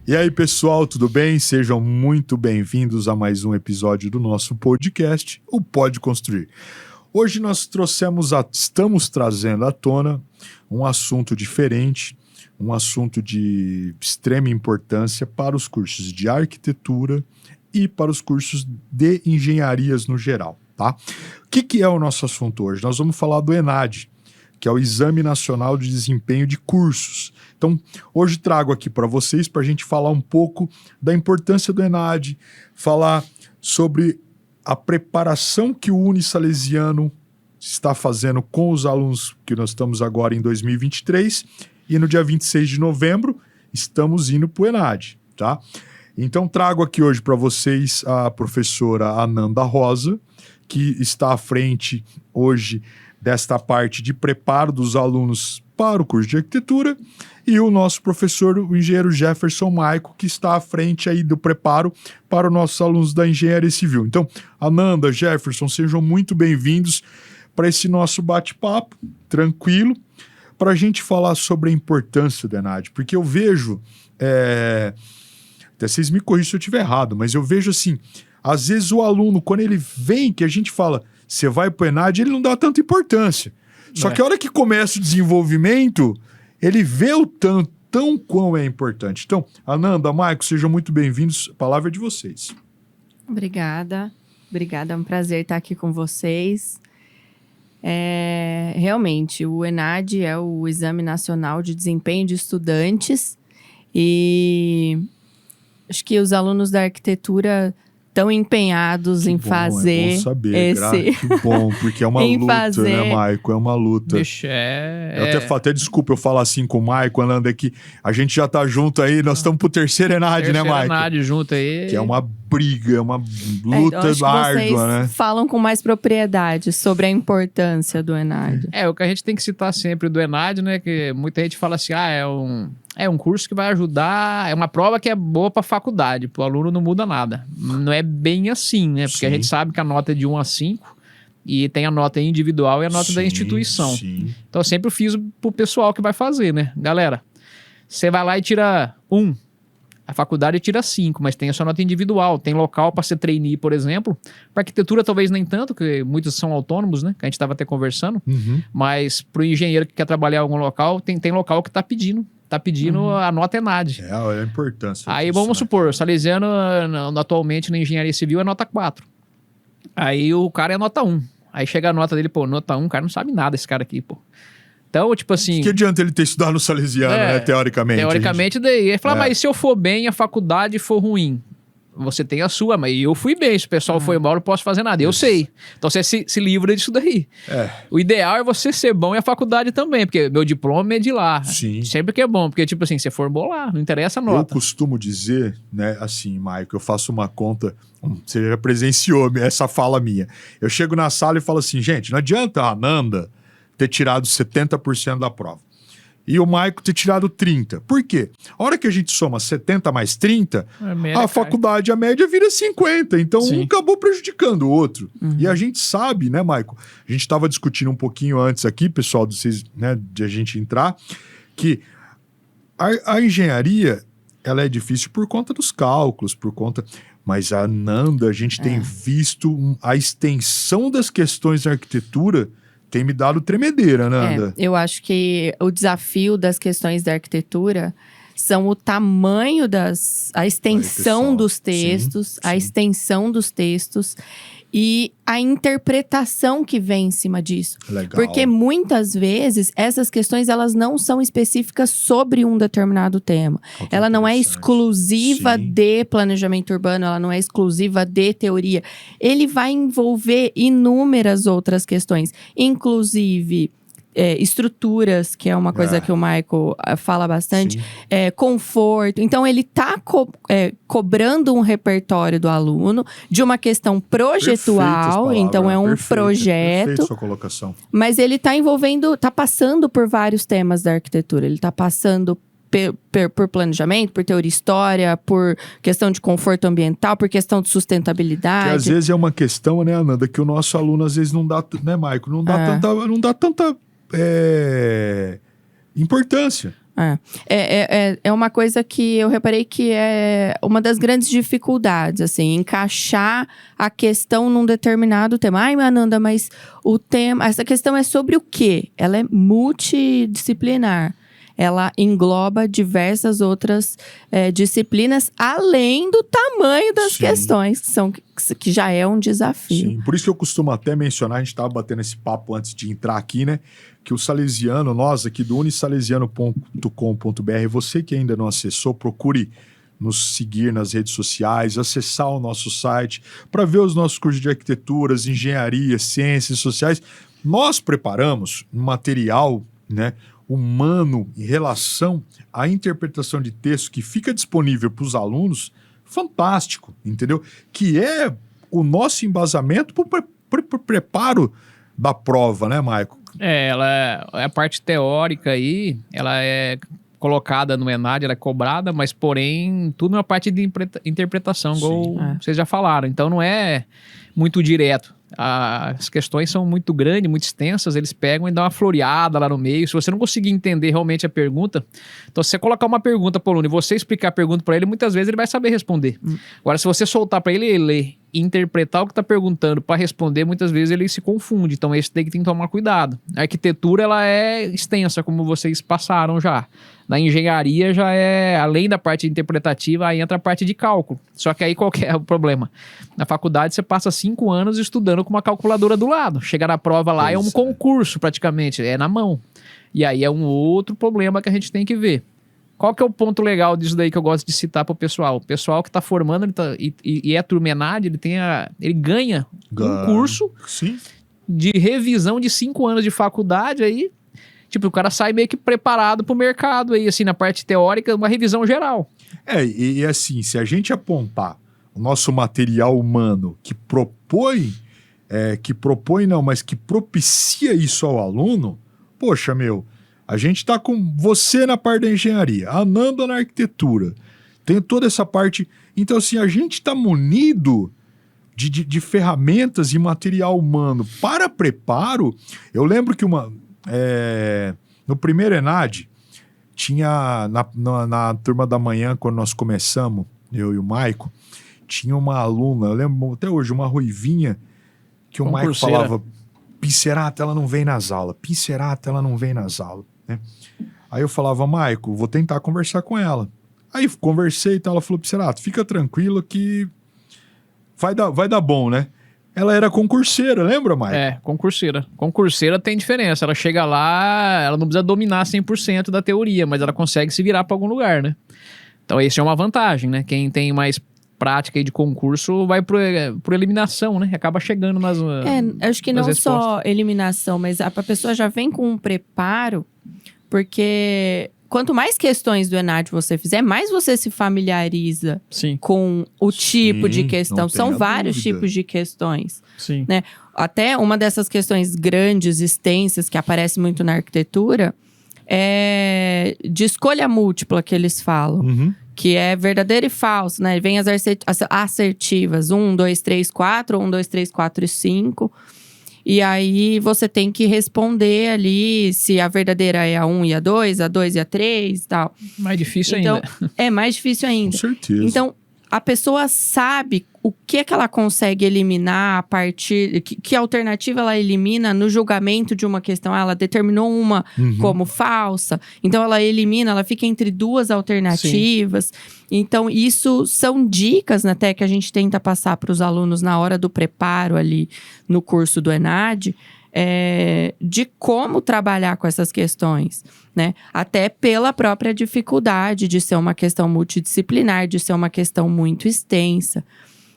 E aí, pessoal, tudo bem? Sejam muito bem-vindos a mais um episódio do nosso podcast, o Pode Construir. Hoje nós estamos trazendo à tona um assunto diferente, um assunto de extrema importância para os cursos de arquitetura e para os cursos de engenharias no geral, tá? O que é o nosso assunto hoje? Nós vamos falar do ENAD, que é o Exame Nacional de Desempenho de Cursos. Então, hoje trago aqui para vocês, para a gente falar um pouco da importância do ENAD, falar sobre a preparação que o Unisalesiano está fazendo com os alunos que nós estamos agora em 2023, e no dia 26 de novembro estamos indo para o ENAD, tá? Então, trago aqui hoje para vocês a professora Ananda Rosa, que está à frente hoje desta parte de preparo dos alunos para o curso de arquitetura, e o nosso professor, o engenheiro Jefferson Maico, que está à frente aí do preparo para os nossos alunos da engenharia civil. Então, Ananda, Jefferson, sejam muito bem-vindos para esse nosso bate-papo, tranquilo, para a gente falar sobre a importância do ENAD, porque eu vejo, até vocês me corrigem se eu estiver errado, mas eu vejo assim, às vezes o aluno, quando ele vem, que a gente fala, você vai para o ENAD, ele não dá tanta importância. Só que a hora que começa o desenvolvimento, ele vê o tão quão é importante. Então, Ananda, Maico, sejam muito bem-vindos. A palavra é de vocês. Obrigada, é um prazer estar aqui com vocês. Realmente, o ENAD é o Exame Nacional de Desempenho de Estudantes e acho que os alunos da arquitetura estão empenhados em fazer. É bom saber, que bom, porque é uma luta, né, Maico? É uma luta. Bicho, Eu até desculpa eu falar assim com o Maico, Ananda, que a gente já tá junto aí, nós estamos pro terceiro ENAD, né, Maico? ENAD junto aí. Que é uma briga, uma luta então, árdua, né? Vocês falam com mais propriedade sobre a importância do ENAD. O que a gente tem que citar sempre do ENAD, né, que muita gente fala assim, é um curso que vai ajudar, é uma prova que é boa para faculdade, pro aluno não muda nada. Não é bem assim, né? Porque a gente sabe que a nota é de 1 a 5 e tem a nota individual e a nota da instituição. Sim. Então eu sempre fiz pro pessoal que vai fazer, né? Galera, você vai lá e tira 1. A faculdade tira 5, mas tem a sua nota individual. Tem local para ser trainee, por exemplo. Para arquitetura, talvez nem tanto, porque muitos são autônomos, né? Que a gente estava até conversando. Uhum. Mas para o engenheiro que quer trabalhar em algum local, tem local que está pedindo. Tá pedindo a nota ENAD. É a importância. Aí vamos supor, o Salesiano atualmente na engenharia civil é nota 4. Aí o cara é nota 1. Aí chega a nota dele, nota 1, o cara não sabe nada esse cara aqui, Então, tipo assim... Que adianta ele ter estudado no Salesiano, né, teoricamente? Teoricamente, daí. Ele fala, mas se eu for bem e a faculdade for ruim? Você tem a sua, mas eu fui bem. Se o pessoal foi mal, eu não posso fazer nada. Eu sei. Então você se livra disso daí. O ideal é você ser bom e a faculdade também, porque meu diploma é de lá. Sim. Sempre que é bom, porque, tipo assim, você formou lá, não interessa a nota. Eu costumo dizer, né, assim, Maico, eu faço uma conta, você já presenciou essa fala minha. Eu chego na sala e falo assim, gente, não adianta a Ananda ter tirado 70% da prova e o Maico ter tirado 30%. Por quê? A hora que a gente soma 70 mais 30, a faculdade, a média vira 50. Então, um acabou prejudicando o outro. Uhum. E a gente sabe, né, Maico? A gente estava discutindo um pouquinho antes aqui, pessoal, de a gente entrar, que a engenharia, ela é difícil por conta dos cálculos, Mas a Ananda, a gente tem visto a extensão das questões da arquitetura tem me dado tremedeira, né, Anda? Eu acho que o desafio das questões da arquitetura são o tamanho a extensão dos textos, a extensão dos textos e a interpretação que vem em cima disso. Legal. Porque muitas vezes essas questões elas não são específicas sobre um determinado tema. Ela não é exclusiva de planejamento urbano, ela não é exclusiva de teoria. Ele vai envolver inúmeras outras questões, inclusive estruturas, que é uma coisa que o Michael fala bastante, conforto. Então, ele está cobrando um repertório do aluno de uma questão projetual, então é um projeto. Perfeito sua colocação. Mas ele está está passando por vários temas da arquitetura. Ele está passando por planejamento, por teoria história, por questão de conforto ambiental, por questão de sustentabilidade. Que às vezes é uma questão, né, Ananda, que o nosso aluno às vezes não dá, né, Maico? Não dá tanta importância. É uma coisa que eu reparei que é uma das grandes dificuldades, assim, encaixar a questão num determinado tema. Ai, Ananda, mas essa questão é sobre o quê? Ela é multidisciplinar. Ela engloba diversas outras disciplinas, além do tamanho das questões, que já é um desafio. Sim, por isso que eu costumo até mencionar, a gente estava batendo esse papo antes de entrar aqui, né? Que o Salesiano, nós aqui do unisalesiano.com.br, você que ainda não acessou, procure nos seguir nas redes sociais, acessar o nosso site para ver os nossos cursos de arquiteturas, engenharia, ciências sociais. Nós preparamos um material, né, humano em relação à interpretação de texto que fica disponível para os alunos, fantástico, entendeu? Que é o nosso embasamento para o preparo da prova, né, Maico? Ela é a parte teórica aí, ela é colocada no ENAD, ela é cobrada, mas porém tudo é uma parte de interpretação, igual vocês já falaram. Então não é muito direto. As questões são muito grandes, muito extensas, eles pegam e dão uma floreada lá no meio. Se você não conseguir entender realmente a pergunta, então se você colocar uma pergunta para o aluno e você explicar a pergunta para ele, muitas vezes ele vai saber responder. Agora, se você soltar para ele ler e interpretar o que está perguntando para responder, muitas vezes ele se confunde. Então esse tem que tomar cuidado. A arquitetura, ela é extensa, como vocês passaram já. Na engenharia já é, além da parte interpretativa, aí entra a parte de cálculo. Só que aí qual que é o problema? Na faculdade você passa 5 anos estudando com uma calculadora do lado. Chega na prova lá, é um concurso praticamente, é na mão. E aí é um outro problema que a gente tem que ver. Qual que é o ponto legal disso daí que eu gosto de citar para o pessoal? O pessoal que está formando e é turma ENAD, ele ganha um curso de revisão de 5 anos de faculdade aí. Tipo, o cara sai meio que preparado pro mercado aí, assim, na parte teórica, uma revisão geral. E assim, se a gente apontar o nosso material humano que propõe mas que propicia isso ao aluno, poxa, a gente tá com você na parte da engenharia, a Ananda na arquitetura, tem toda essa parte. Então, assim, a gente tá munido de ferramentas e material humano para preparo. Eu lembro que no primeiro ENAD, tinha na turma da manhã, quando nós começamos, eu e o Maico, tinha uma aluna, eu lembro até hoje, uma ruivinha, que o Maico falava, Pincerata, ela não vem nas aulas, Pincerata, ela não vem nas aulas, né? Aí eu falava, Maico, vou tentar conversar com ela. Aí conversei e tal, ela falou, Pincerata, fica tranquilo que vai dar bom, né? Ela era concurseira, lembra, Maico? Concurseira. Concurseira tem diferença. Ela chega lá, ela não precisa dominar 100% da teoria, mas ela consegue se virar para algum lugar, né? Então, isso é uma vantagem, né? Quem tem mais prática aí de concurso vai por eliminação, né? Acaba chegando nas acho que não respostas. Só eliminação, mas a pessoa já vem com um preparo, porque quanto mais questões do ENAD você fizer, mais você se familiariza com o tipo de questão. São vários tipos de questões. Né? Até uma dessas questões grandes, extensas, que aparece muito na arquitetura, é de escolha múltipla, que eles falam. Que é verdadeiro e falso, né? Vem as assertivas, 1, 2, 3, 4, 1, 2, 3, 4 e 5. E aí você tem que responder ali se a verdadeira é a 1 e a 2 e a 3 e tal. Mais difícil ainda. É mais difícil ainda. Com certeza. Então, a pessoa sabe o que ela consegue eliminar a partir... Que alternativa ela elimina no julgamento de uma questão. Ela determinou uma como falsa. Então, ela elimina, ela fica entre duas alternativas. Então, isso são dicas, né, até que a gente tenta passar para os alunos na hora do preparo ali no curso do ENAD, de como trabalhar com essas questões, né? Até pela própria dificuldade de ser uma questão multidisciplinar, de ser uma questão muito extensa,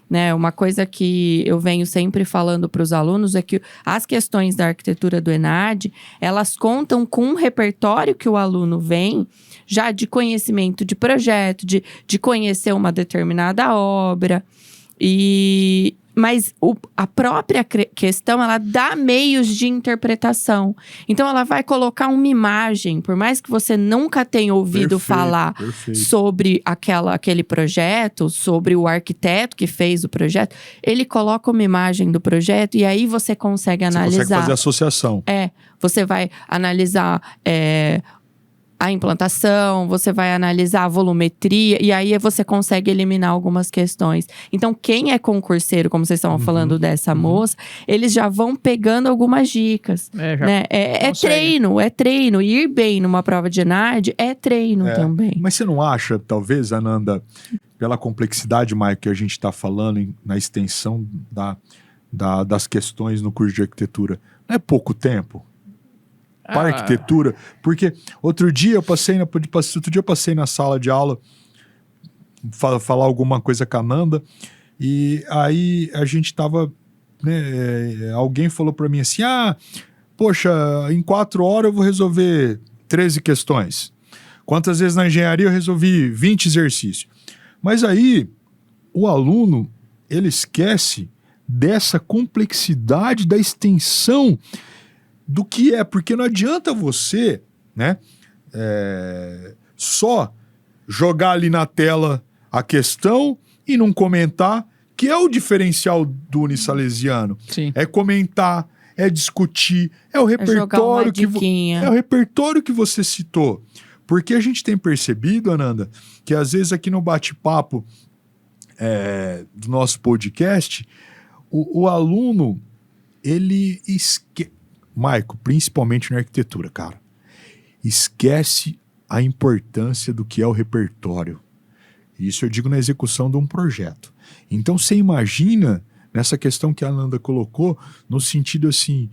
né? Uma coisa que eu venho sempre falando para os alunos é que as questões da arquitetura do ENAD, elas contam com um repertório que o aluno vem já de conhecimento de projeto, de conhecer uma determinada obra. Mas a própria questão, ela dá meios de interpretação. Então, ela vai colocar uma imagem, por mais que você nunca tenha ouvido falar sobre aquele projeto, sobre o arquiteto que fez o projeto, ele coloca uma imagem do projeto e aí você consegue analisar. Você consegue fazer associação. Você vai analisar a implantação, você vai analisar a volumetria, e aí você consegue eliminar algumas questões. Então, quem é concurseiro, como vocês estavam falando dessa moça, eles já vão pegando algumas dicas. Né? É treino. Ir bem numa prova de ENAD é treino também. Mas você não acha, talvez, Ananda, pela complexidade, Mike, que a gente está falando na extensão das questões no curso de arquitetura, não é pouco tempo? Para arquitetura, porque outro dia eu passei na sala de aula falar alguma coisa com a Ananda, e aí a gente tava, né, alguém falou para mim assim, poxa, em 4 horas eu vou resolver 13 questões. Quantas vezes na engenharia eu resolvi 20 exercícios? Mas aí o aluno, ele esquece dessa complexidade da extensão do que é, porque não adianta você, né, só jogar ali na tela a questão e não comentar, que é o diferencial do Unisalesiano. Sim. É comentar, é discutir, é o repertório é o repertório que você citou. Porque a gente tem percebido, Ananda, que às vezes aqui no bate-papo do nosso podcast, o aluno, ele esquece. Maico, principalmente na arquitetura, cara, esquece a importância do que é o repertório. Isso eu digo na execução de um projeto. Então você imagina nessa questão que a Ananda colocou, no sentido assim,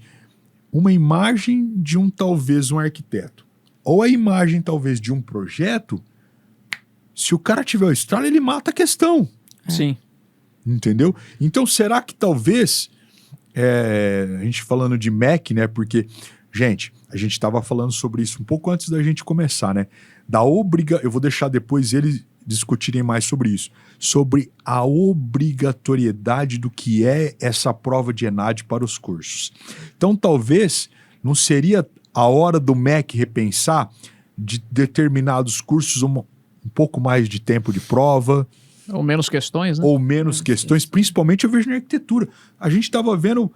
uma imagem de talvez um arquiteto, ou a imagem talvez de um projeto, se o cara tiver o estralo, ele mata a questão. Sim. Entendeu? Então será que talvez... a gente falando de MEC, né? Porque, gente, a gente estava falando sobre isso um pouco antes da gente começar, né? Eu vou deixar depois eles discutirem mais sobre isso. Sobre a obrigatoriedade do que é essa prova de ENAD para os cursos. Então, talvez não seria a hora do MEC repensar de determinados cursos um pouco mais de tempo de prova. Ou menos questões, né? Ou menos questões, principalmente eu vejo na arquitetura. A gente estava vendo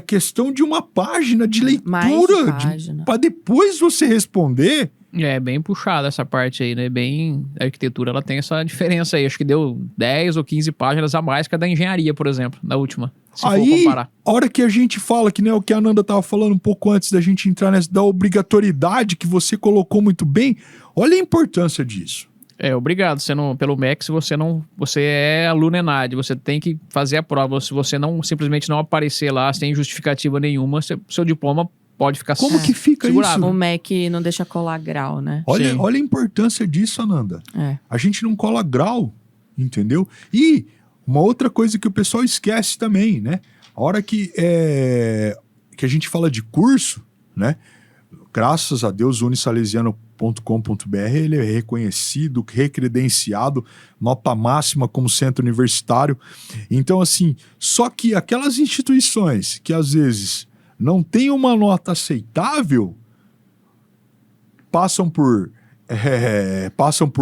questão de uma página de leitura para depois você responder. É bem puxada essa parte aí, né? A arquitetura ela tem essa diferença aí. Acho que deu 10 ou 15 páginas a mais que a da engenharia, por exemplo, na última. Se for comparar. A hora que a gente fala, que nem o que a Ananda estava falando um pouco antes da gente entrar nessa, da obrigatoriedade que você colocou muito bem, olha a importância disso. Obrigado. Pelo MEC, você é aluno ENAD, você tem que fazer a prova. Se você simplesmente não aparecer lá, sem justificativa nenhuma, seu diploma pode ficar Como que fica segurado. isso? O MEC não deixa colar grau, né? Olha a importância disso, Ananda. A gente não cola grau, entendeu? E uma outra coisa que o pessoal esquece também, né? A hora que a gente fala de curso, né? Graças a Deus, o unisalesiano.com.br, ele é reconhecido, recredenciado, nota máxima como centro universitário. Então, assim, só que aquelas instituições que às vezes não têm uma nota aceitável, passam por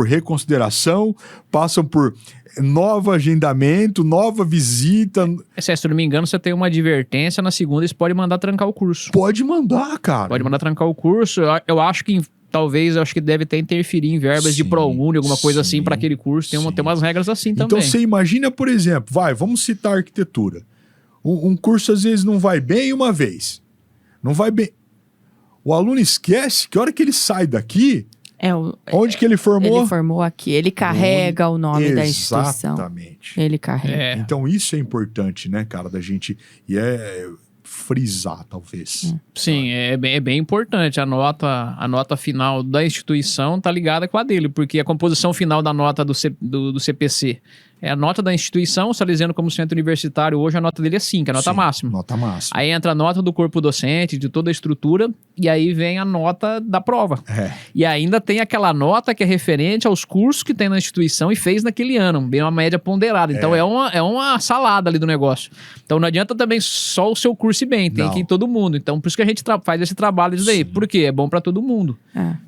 reconsideração, passam por novo agendamento, nova visita. Se eu não me engano, você tem uma advertência, na segunda eles podem mandar trancar o curso. Pode mandar, cara. Pode mandar trancar o curso. Eu acho que deve até interferir em verbas de ProUni, alguma coisa assim para aquele curso. Tem umas regras assim também. Então você imagina, por exemplo, vamos citar arquitetura. Um curso às vezes não vai bem uma vez. Não vai bem. O aluno esquece que a hora que ele sai daqui, onde que ele formou? Ele formou aqui. Ele carrega o nome da instituição. Exatamente. Ele carrega. Então isso é importante, né, cara, da gente... frisar, talvez. Sim, é bem importante. A nota final da instituição tá ligada com a dele, porque a composição final da nota do CPC é a nota da instituição, Salesiano como centro universitário, hoje a nota dele é 5, é a nota máxima. Nota máxima. Aí entra a nota do corpo docente, de toda a estrutura, e aí vem a nota da prova. E ainda tem aquela nota que é referente aos cursos que tem na instituição e fez naquele ano, bem uma média ponderada. Então é uma salada ali do negócio. Então não adianta também só o seu curso ir bem, tem que ir todo mundo. Então por isso que a gente faz esse trabalho disso aí. Por quê? É bom para todo mundo.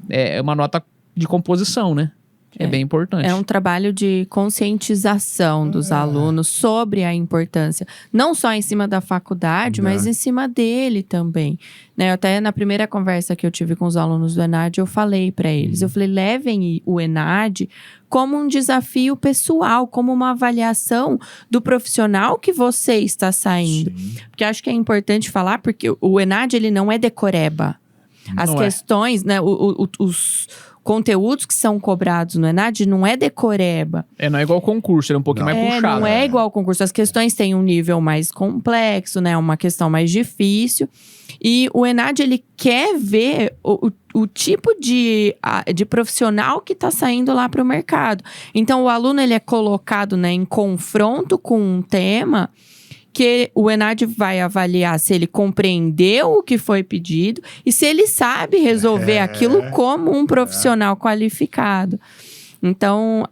É uma nota de composição, né? É bem importante. É um trabalho de conscientização dos alunos sobre a importância, não só em cima da faculdade, mas em cima dele também. Né? Até na primeira conversa que eu tive com os alunos do ENAD, eu falei para eles, eu falei, levem o ENAD como um desafio pessoal, como uma avaliação do profissional que você está saindo. Sim. Porque acho que é importante falar, porque o ENAD, ele não é decoreba. As não questões, né, os conteúdos que são cobrados no ENAD não é decoreba. Não é igual ao concurso, é um pouquinho mais puxado. Não é igual ao concurso. As questões têm um nível mais complexo, né? Uma questão mais difícil. E o ENAD, ele quer ver o tipo de profissional que está saindo lá para o mercado. Então, o aluno, ele é colocado, né, em confronto com um tema que o ENAD vai avaliar se ele compreendeu o que foi pedido e se ele sabe resolver aquilo como um profissional qualificado. Então,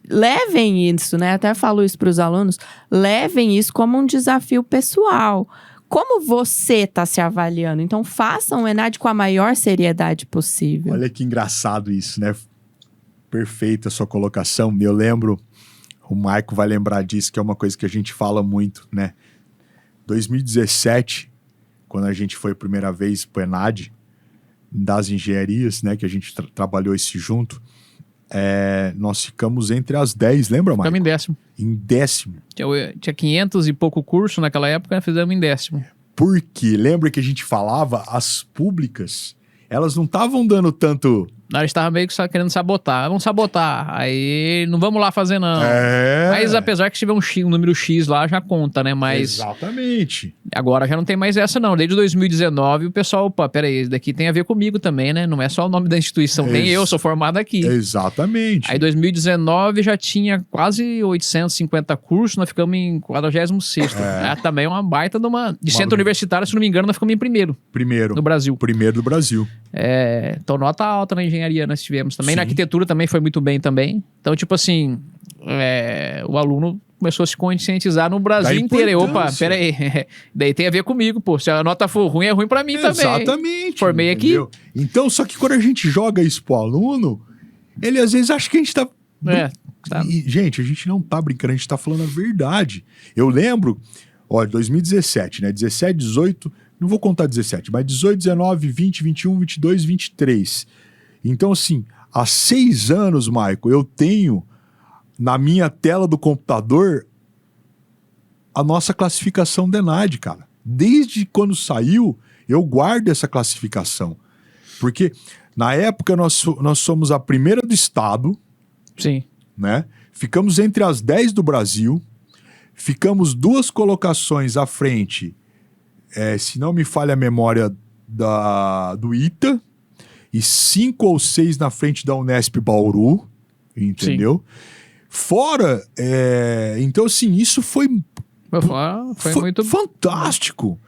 levem isso, né? Até falo isso para os alunos, levem isso como um desafio pessoal. Como você está se avaliando? Então, façam o ENAD com a maior seriedade possível. Olha que engraçado isso, né? Perfeita a sua colocação. Eu lembro, o Maico vai lembrar disso, que é uma coisa que a gente fala muito, né? 2017, quando a gente foi a primeira vez para o ENAD, das engenharias, né, que a gente trabalhou esse junto, nós ficamos entre as 10, lembra, Maico? Ficamos em 10º. Tinha 500 e pouco curso naquela época, fizemos em 10º. Porque, lembra que a gente falava, as públicas, elas não estavam dando tanto... Eles estavam meio que querendo sabotar. Vamos sabotar. Aí não vamos lá fazer, não. Mas apesar que se tiver um número X lá, já conta, né? Mas exatamente. Agora já não tem mais essa, não. Desde 2019, o pessoal, opa, peraí, esse daqui tem a ver comigo também, né? Não é só o nome da instituição. Nem eu sou formado aqui. Exatamente. Aí 2019 já tinha quase 850 cursos, nós ficamos em 46º. Também uma baita de centro universitário, se não me engano, nós ficamos em primeiro. No Brasil. Primeiro do Brasil. Então nota alta na engenharia nós tivemos também. Sim. Na arquitetura também foi muito bem também. Então, tipo assim, o aluno começou a se conscientizar no Brasil inteiro. Opa, peraí. Daí tem a ver comigo, pô. Se a nota for ruim, é ruim pra mim também. Exatamente. Formei entendeu? Aqui. Então, só que quando a gente joga isso pro aluno, ele às vezes acha que a gente tá... E, gente, a gente não tá brincando, a gente tá falando a verdade. Eu lembro, 2017, né? 17, 18... Não vou contar 17, mas 18, 19, 20, 21, 22, 23. Então, assim, há 6 anos, Maico, eu tenho na minha tela do computador a nossa classificação do ENAD, cara. Desde quando saiu, eu guardo essa classificação. Porque, na época, nós somos a primeira do estado. Sim. Né? Ficamos entre as 10 do Brasil. Ficamos 2 colocações à frente... se não me falha a memória do ITA, e 5 ou 6 na frente da Unesp Bauru, entendeu? Sim. Fora, então assim, isso foi muito fantástico.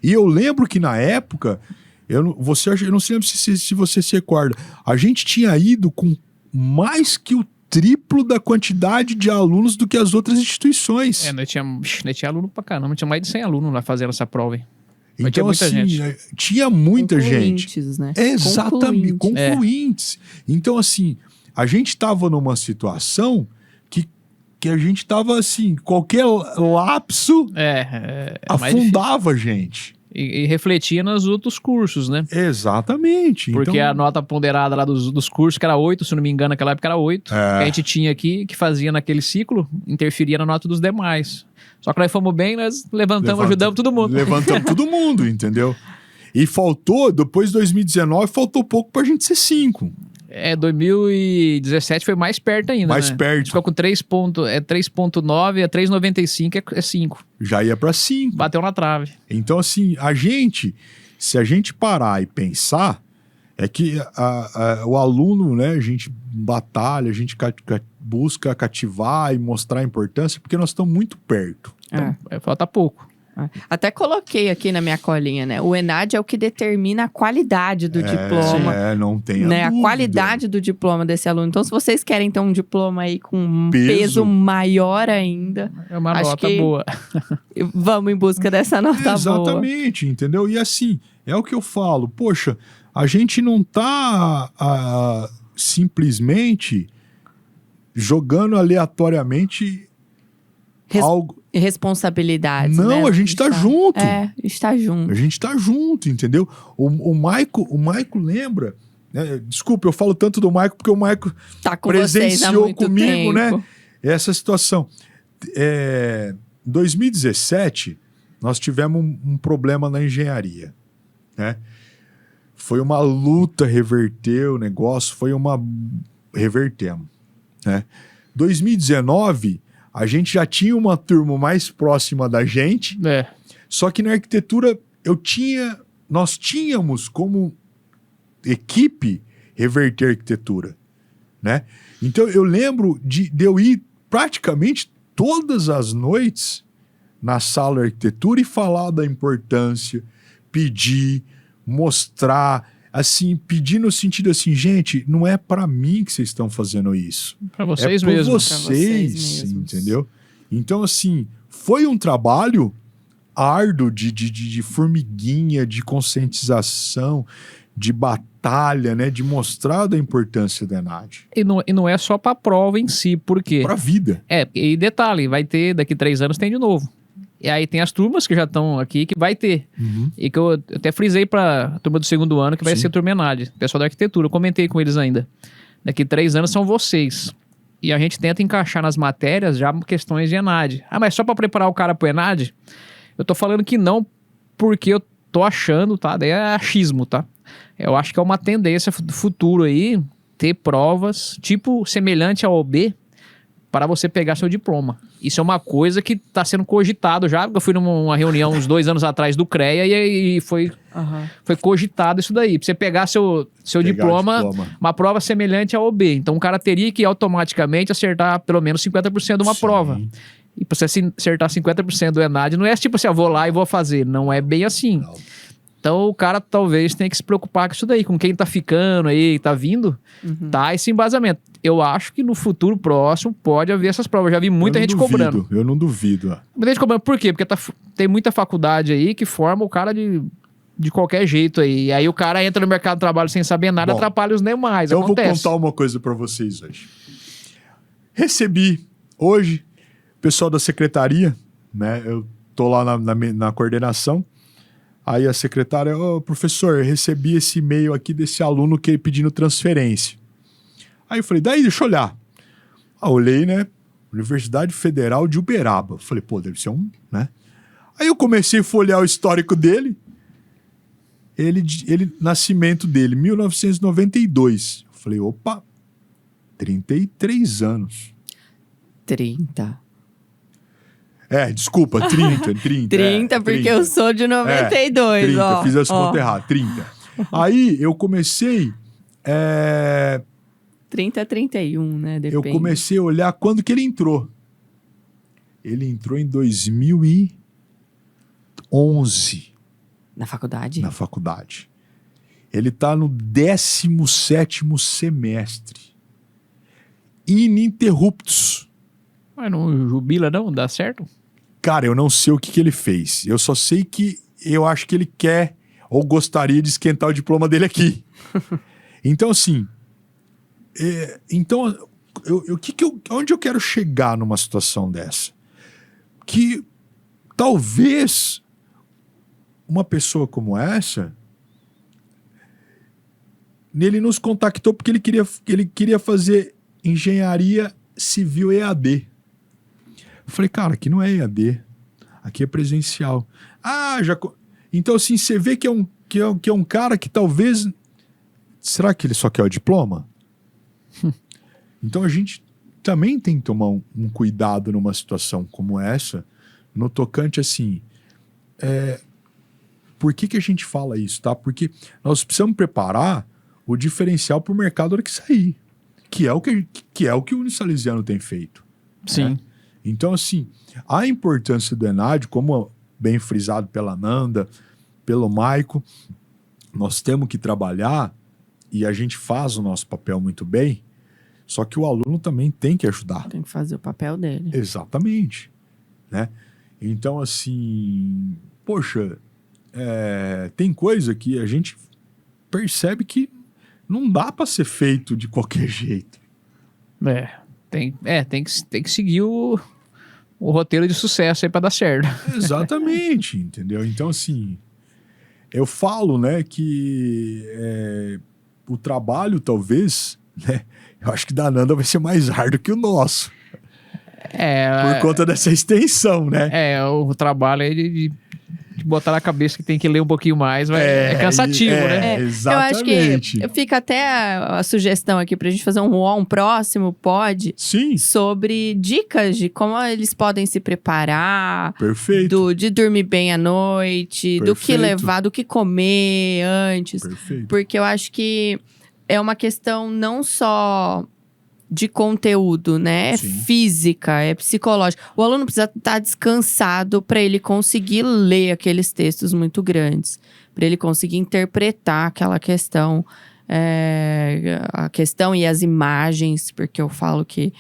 E eu lembro que na época, eu não sei se você se recorda, a gente tinha ido com mais que o triplo da quantidade de alunos do que as outras instituições. Nós tinha aluno pra caramba, tinha mais de 100 alunos lá fazendo essa prova, hein? Então, tinha muita assim, gente. Tinha muita gente. Né? Exatamente, concluintes. Então, assim, a gente estava numa situação que a gente estava, assim, qualquer lapso afundava a gente. E refletia nos outros cursos, né? Exatamente. Porque então... a nota ponderada lá dos cursos, que era 8, se não me engano, naquela época era 8, que a gente tinha aqui, que fazia naquele ciclo, interferia na nota dos demais. Só que nós fomos bem, nós ajudamos todo mundo. Levantamos todo mundo, entendeu? E faltou, depois de 2019, faltou pouco pra gente ser 5. 2017 foi mais perto ainda, mais né? perto. Ficou com 3.9, 3.95 é 5. Já ia pra 5. Bateu na trave. Então, assim, se a gente parar e pensar, é que o aluno, né, a gente batalha, a gente busca cativar e mostrar a importância, porque nós estamos muito perto. Então, falta pouco. Até coloquei aqui na minha colinha, né? O ENAD é o que determina a qualidade do diploma. Não tem né? A qualidade do diploma desse aluno. Então, se vocês querem ter um diploma aí com um peso maior ainda... É uma nota boa. Vamos em busca dessa nota boa. Exatamente, entendeu? E assim, é o que eu falo. Poxa, a gente não tá simplesmente jogando aleatoriamente algo. Responsabilidades, Não, né? a gente tá junto. A gente tá junto. A gente tá junto, entendeu? O Maico lembra... né? Desculpa, eu falo tanto do Maico porque o Maico Tá com vocês há muito comigo, tempo. né? Essa situação. Em 2017, nós tivemos um problema na engenharia, né? Foi uma luta reverter o negócio, revertemos, né? 2019, a gente já tinha uma turma mais próxima da gente, só que na arquitetura nós tínhamos como equipe reverter arquitetura, né? Então eu lembro de eu ir praticamente todas as noites na sala de arquitetura e falar da importância, pedir, mostrar, assim, pedir no sentido assim, gente, não é para mim que vocês estão fazendo isso. Para vocês é mesmos. Vocês, entendeu? Então, assim, foi um trabalho árduo de formiguinha, de conscientização, de batalha, né? De mostrar da importância da ENAD. E não é só para a prova em si, por quê? Para a vida. E detalhe, vai ter, daqui 3 anos tem de novo. E aí tem as turmas que já estão aqui, que vai ter. E que eu até frisei para a turma do 2º ano, que vai ser a turma ENAD. Pessoal da arquitetura, eu comentei com eles ainda. Daqui 3 anos são vocês. E a gente tenta encaixar nas matérias já questões de ENAD. Ah, mas só para preparar o cara pro ENAD? Eu tô falando que não, porque eu tô achando, tá? Daí é achismo, tá? Eu acho que é uma tendência do futuro aí, ter provas, tipo, semelhante ao OB, para você pegar seu diploma. Isso é uma coisa que está sendo cogitado já, porque eu fui numa reunião uns 2 anos atrás do CREA e foi cogitado isso daí. Para você pegar seu diploma, uma prova semelhante ao OB. Então o cara teria que automaticamente acertar pelo menos 50% de uma prova. E para você acertar 50% do ENAD, não é tipo assim, eu vou lá e vou fazer. Não é bem assim. Não. Então o cara talvez tenha que se preocupar com isso daí, com quem tá ficando aí, tá vindo, tá esse embasamento. Eu acho que no futuro próximo pode haver essas provas. Eu já vi muita gente cobrando. Eu não duvido. Muita gente cobrando. Por quê? Porque tem muita faculdade aí que forma o cara de qualquer jeito aí. E aí o cara entra no mercado de trabalho sem saber nada, atrapalha os demais. Eu vou contar uma coisa para vocês hoje. Recebi hoje o pessoal da secretaria, né? Eu tô lá na coordenação. Aí a secretária, professor, eu recebi esse e-mail aqui desse aluno que pedindo transferência. Aí eu falei, daí, deixa eu olhar. Olhei, né? Universidade Federal de Uberaba. Falei, deve ser né? Aí eu comecei a folhear o histórico dele. Nascimento dele, 1992. Eu falei, opa, 33 anos. 30. Desculpa, 30. 30, porque 30. Eu sou de 92, 30, fiz as contas erradas, 30. Aí eu comecei... 30 a 31, né? Depende. Eu comecei a olhar quando que ele entrou. Ele entrou em 2011. Na faculdade? Na faculdade. Ele tá no 17º semestre. Ininterruptos. Mas não jubila não? Dá certo? Cara, eu não sei o que ele fez. Eu só sei que eu acho que ele quer ou gostaria de esquentar o diploma dele aqui. Então, assim... onde eu quero chegar numa situação dessa? Que talvez uma pessoa como essa... Ele nos contactou porque ele queria fazer engenharia civil EAD. Eu falei, cara, aqui não é EAD, aqui é presencial. Então, assim, você vê que é um cara que talvez... Será que ele só quer o diploma? Então, a gente também tem que tomar um cuidado numa situação como essa, no tocante, assim... Por que a gente fala isso, tá? Porque nós precisamos preparar o diferencial para o mercado na hora que sair, que é o que o Unisalesiano tem feito. Sim. Né? Então, assim, a importância do ENAD, como bem frisado pela Nanda, pelo Maico, nós temos que trabalhar e a gente faz o nosso papel muito bem, só que o aluno também tem que ajudar. Tem que fazer o papel dele. Exatamente. Né? Então, assim, poxa, tem coisa que a gente percebe que não dá para ser feito de qualquer jeito. Tem que seguir o roteiro de sucesso aí pra dar certo. Exatamente, entendeu? Então, assim, eu falo, né, que o trabalho, talvez, né, eu acho que da Nanda vai ser mais árduo que o nosso. Por conta dessa extensão, né? O trabalho aí de botar na cabeça que tem que ler um pouquinho mais, é cansativo, né? Exatamente. Eu acho que fica até a sugestão aqui pra gente fazer um próximo pod sobre dicas de como eles podem se preparar. Perfeito. De dormir bem à noite, do que levar, do que comer antes. Perfeito. Porque eu acho que é uma questão não só de conteúdo, né? É física, é psicológica. O aluno precisa estar descansado para ele conseguir ler aqueles textos muito grandes, para ele conseguir interpretar aquela questão, a questão e as imagens, porque eu falo que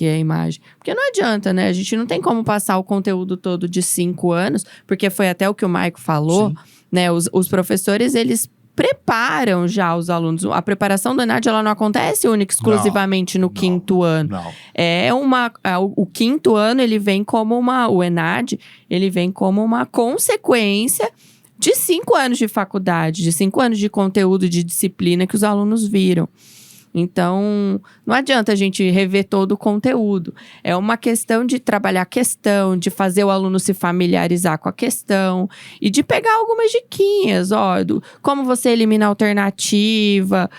é imagem. Porque não adianta, né? A gente não tem como passar o conteúdo todo de 5 anos, porque foi até o que o Maico falou, né? Os professores, eles preparam já os alunos. A preparação do ENAD, ela não acontece única exclusivamente no 5º ano. Não. O 5º ano, ele vem como o ENAD, ele vem como uma consequência de 5 anos de faculdade, de 5 anos de conteúdo, de disciplina que os alunos viram. Então, não adianta a gente rever todo o conteúdo. É uma questão de trabalhar a questão, de fazer o aluno se familiarizar com a questão e de pegar algumas diquinhas, como você elimina a alternativa,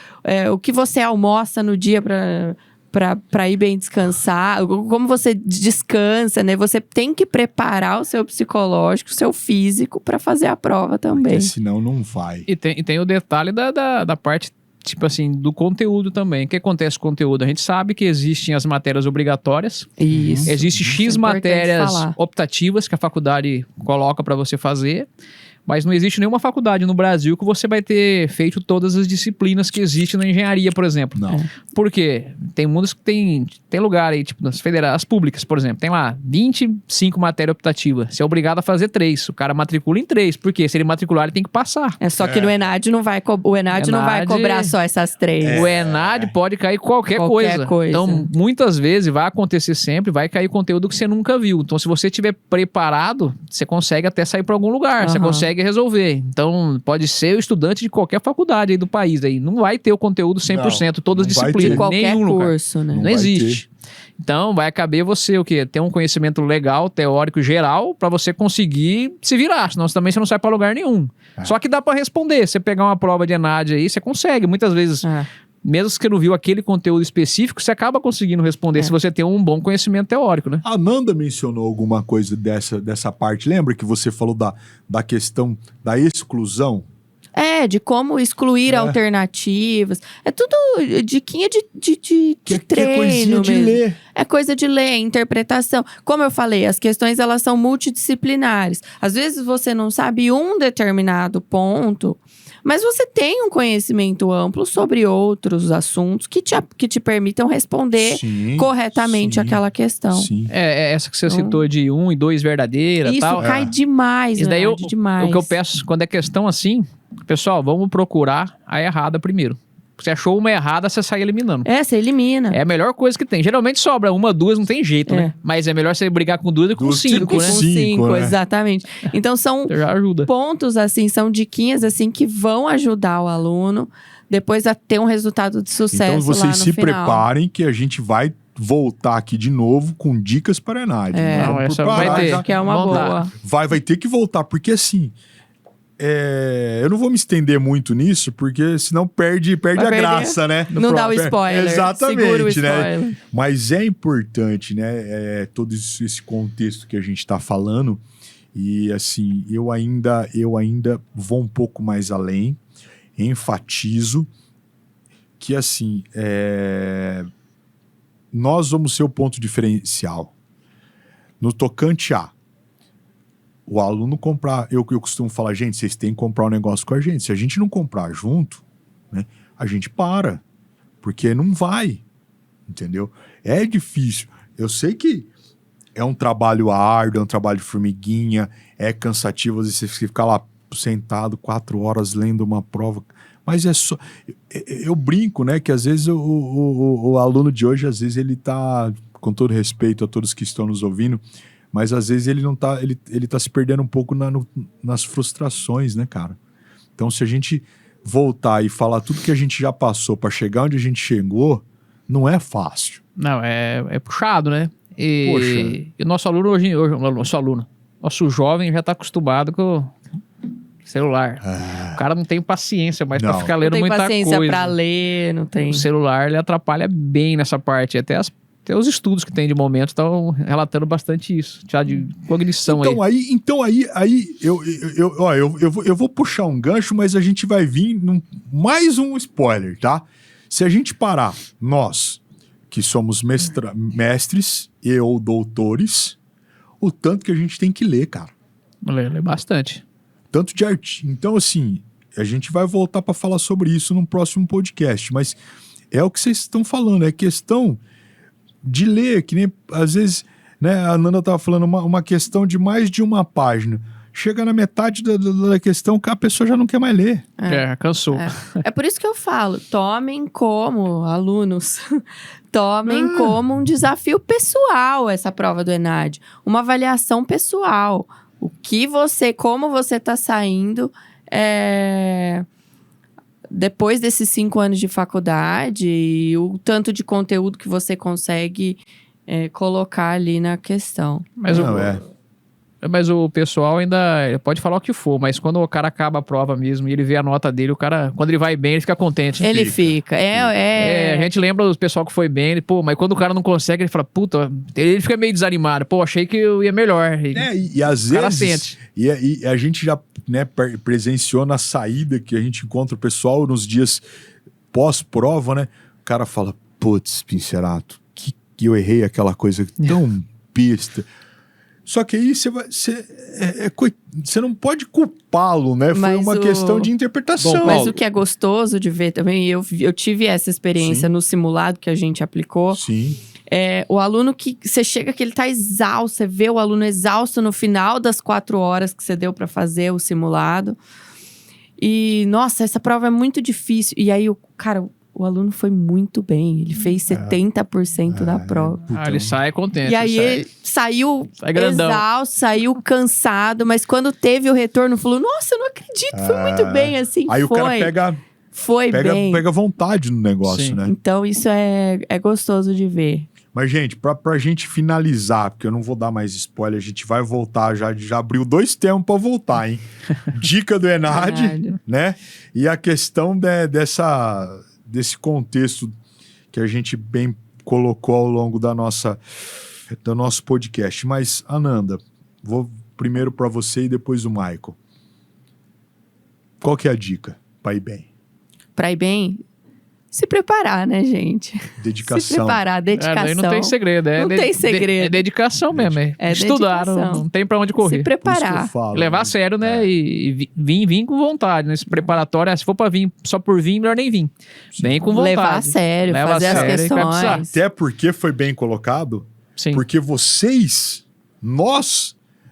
o que você almoça no dia para ir bem descansar, como você descansa, né? Você tem que preparar o seu psicológico, o seu físico para fazer a prova também. Porque senão não vai. E tem o detalhe da parte, tipo assim, do conteúdo também. O que acontece com o conteúdo? A gente sabe que existem as matérias obrigatórias. Isso. Existem X matérias optativas que a faculdade coloca para você fazer. Mas não existe nenhuma faculdade no Brasil que você vai ter feito todas as disciplinas que existem na engenharia, por exemplo. Não. Por quê? Tem mundos que tem lugar aí, tipo, as públicas, por exemplo, tem lá 25 matérias optativas. Você é obrigado a fazer 3. O cara matricula em 3. Por quê? Se ele matricular, ele tem que passar. Só que no ENAD não vai cobrar só essas 3. O ENAD pode cair qualquer coisa. Então, muitas vezes, vai acontecer sempre, vai cair conteúdo que você nunca viu. Então, se você estiver preparado, você consegue até sair para algum lugar. Você consegue resolver. Então, pode ser o estudante de qualquer faculdade aí do país. Aí não vai ter o conteúdo 100%, todas as disciplinas. De qualquer curso, né? Não existe. Então, vai caber você ter um conhecimento legal, teórico, geral, para você conseguir se virar. Senão também você não sai para lugar nenhum. Só que dá para responder. Você pegar uma prova de ENAD aí, você consegue. Muitas vezes... Mesmo que você não viu aquele conteúdo específico, você acaba conseguindo responder se você tem um bom conhecimento teórico, né? A Nanda mencionou alguma coisa dessa parte. Lembra que você falou da questão da exclusão? De como excluir alternativas. É tudo diquinha de treino. É coisinha de ler. É coisa de ler, interpretação. Como eu falei, as questões elas são multidisciplinares. Às vezes você não sabe um determinado ponto, mas você tem um conhecimento amplo sobre outros assuntos que te permitam responder corretamente aquela questão. Essa que você citou de 1 e 2 verdadeira e tal. Isso cai demais, Isso daí demais. O que eu peço quando é questão assim, pessoal, vamos procurar a errada primeiro. Você achou uma errada, você sai eliminando. Você elimina. É a melhor coisa que tem. Geralmente sobra 1, 2, não tem jeito, né? Mas é melhor você brigar com 2 do que com 5, né? Com 5, exatamente. Então são já ajuda. Pontos, assim, são diquinhas, assim, que vão ajudar o aluno depois a ter um resultado de sucesso. Então vocês lá no se final. preparem que a gente vai voltar aqui de novo com dicas para a ENAD. Não, essa vai ter. Que é uma boa. Vai ter que voltar, porque assim... eu não vou me estender muito nisso, porque senão perde a graça, né? Não dá o spoiler. Exatamente, Segura o spoiler. Né? Mas é importante, né? Todo esse contexto que a gente está falando. E assim, eu ainda vou um pouco mais além, enfatizo que assim, nós vamos ser o ponto diferencial. No tocante a o aluno comprar, eu costumo falar, gente, vocês têm que comprar um negócio com a gente. Se a gente não comprar junto, né, a gente para, porque não vai, entendeu? É difícil. Eu sei que é um trabalho árduo, é um trabalho de formiguinha, é cansativo, às vezes você ficar lá sentado 4 horas lendo uma prova, Mas é só... Eu brinco, né? Que às vezes o aluno de hoje, às vezes ele tá, com todo respeito a todos que estão nos ouvindo, mas às vezes ele não tá... Ele tá se perdendo um pouco nas frustrações, né, cara? Então, se a gente voltar e falar tudo que a gente já passou para chegar onde a gente chegou, não é fácil. Não, é puxado, né? Poxa. E o nosso aluno hoje, nosso jovem já tá acostumado com celular. O cara não tem paciência mais pra ficar lendo muita coisa. Não tem paciência pra ler, não tem. O celular, ele atrapalha bem nessa parte. Até os estudos que tem de momento estão relatando bastante isso. Já de cognição Então aí eu vou puxar um gancho, mas a gente vai vir mais um spoiler, tá? Se a gente parar, nós, que somos mestres e ou doutores, o tanto que a gente tem que ler, cara. Lê bastante. Tanto de arte. Então, assim, a gente vai voltar para falar sobre isso no próximo podcast, mas é o que vocês estão falando, é questão de ler, que nem, às vezes, né, a Nanda estava falando uma questão de mais de uma página. Chega na metade da questão que a pessoa já não quer mais ler. Cansou. É por isso que eu falo, tomem como, alunos, tomem como um desafio pessoal essa prova do ENAD. Uma avaliação pessoal. Como você está saindo depois desses 5 anos de faculdade e o tanto de conteúdo que você consegue colocar ali na questão. Mas o pessoal ainda pode falar o que for, mas quando o cara acaba a prova mesmo e ele vê a nota dele, o cara, quando ele vai bem, ele fica contente. Ele fica. A gente lembra do pessoal que foi bem, mas quando o cara não consegue, ele fala, puta, ele fica meio desanimado. Pô, achei que eu ia melhor. E às vezes... Sente. E a gente já, né, presenciou na saída que a gente encontra o pessoal nos dias pós-prova, né? O cara fala, putz, Pincerato, que eu errei aquela coisa tão besta. Só que aí você não pode culpá-lo, né? Foi uma questão de interpretação. Mas o que é gostoso de ver também, eu tive essa experiência no simulado que a gente aplicou. Sim. O aluno que você chega que ele tá exausto, você vê o aluno exausto no final das 4 horas que você deu para fazer o simulado. E, nossa, essa prova é muito difícil. E aí, o aluno foi muito bem. Ele fez 70% da prova. Ele sai contente. E aí ele saiu exausto, saiu cansado. Mas quando teve o retorno, falou, nossa, eu não acredito, foi muito bem, assim. Aí o cara pega vontade no negócio, Sim. né? Então isso é gostoso de ver. Mas, gente, pra gente finalizar, porque eu não vou dar mais spoiler, a gente vai voltar, já abriu 2 temas pra voltar, hein? Dica do ENAD, né? E a questão desse contexto que a gente bem colocou ao longo do nosso podcast. Mas, Ananda, vou primeiro para você e depois o Michael. Qual que é a dica para ir bem? Para ir bem? Se preparar, né, gente? Dedicação. Se preparar, dedicação. Aí não tem segredo. Não tem segredo. É dedicação mesmo. Estudar, não tem pra onde correr. Se preparar. Levar a sério, né? E vir com vontade. Nesse preparatório, se for pra vir só por vir, melhor nem vir. Vem com vontade. Levar a sério, fazer as questões. Até porque foi bem colocado. Sim. Porque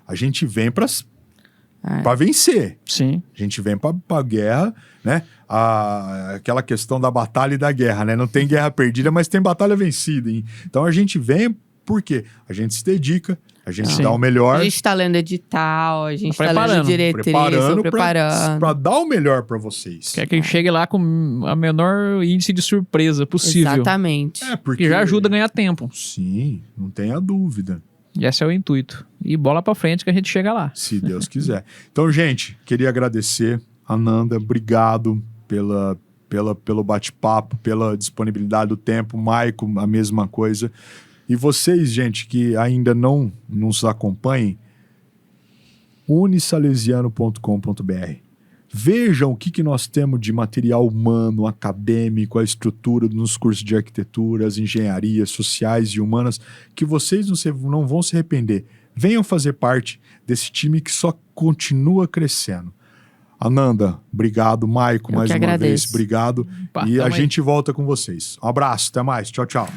a gente vem pra vencer. Sim. A gente vem pra guerra, né? Aquela questão da batalha e da guerra, né? Não tem guerra perdida, mas tem batalha vencida, hein? Então a gente vem porque a gente se dedica, a gente dá o melhor. A gente tá lendo edital, a gente tá lendo diretriz, preparando. Pra dar o melhor pra vocês. Quer que chegue lá com a menor índice de surpresa possível. Exatamente. Porque que já ajuda a ganhar tempo. Sim, não tenha dúvida. E esse é o intuito. E bola pra frente que a gente chega lá. Se Deus quiser. Então, gente, queria agradecer. Ananda, obrigado pelo bate-papo, pela disponibilidade do tempo. Maico, a mesma coisa. E vocês, gente, que ainda não nos acompanhem, unisalesiano.com.br. Vejam o que nós temos de material humano, acadêmico, a estrutura nos cursos de arquitetura, as engenharias sociais e humanas, que vocês não vão se arrepender. Venham fazer parte desse time que só continua crescendo. Ananda, obrigado. Maico, mais uma vez, obrigado. E a gente volta com vocês. Um abraço, até mais. Tchau, tchau.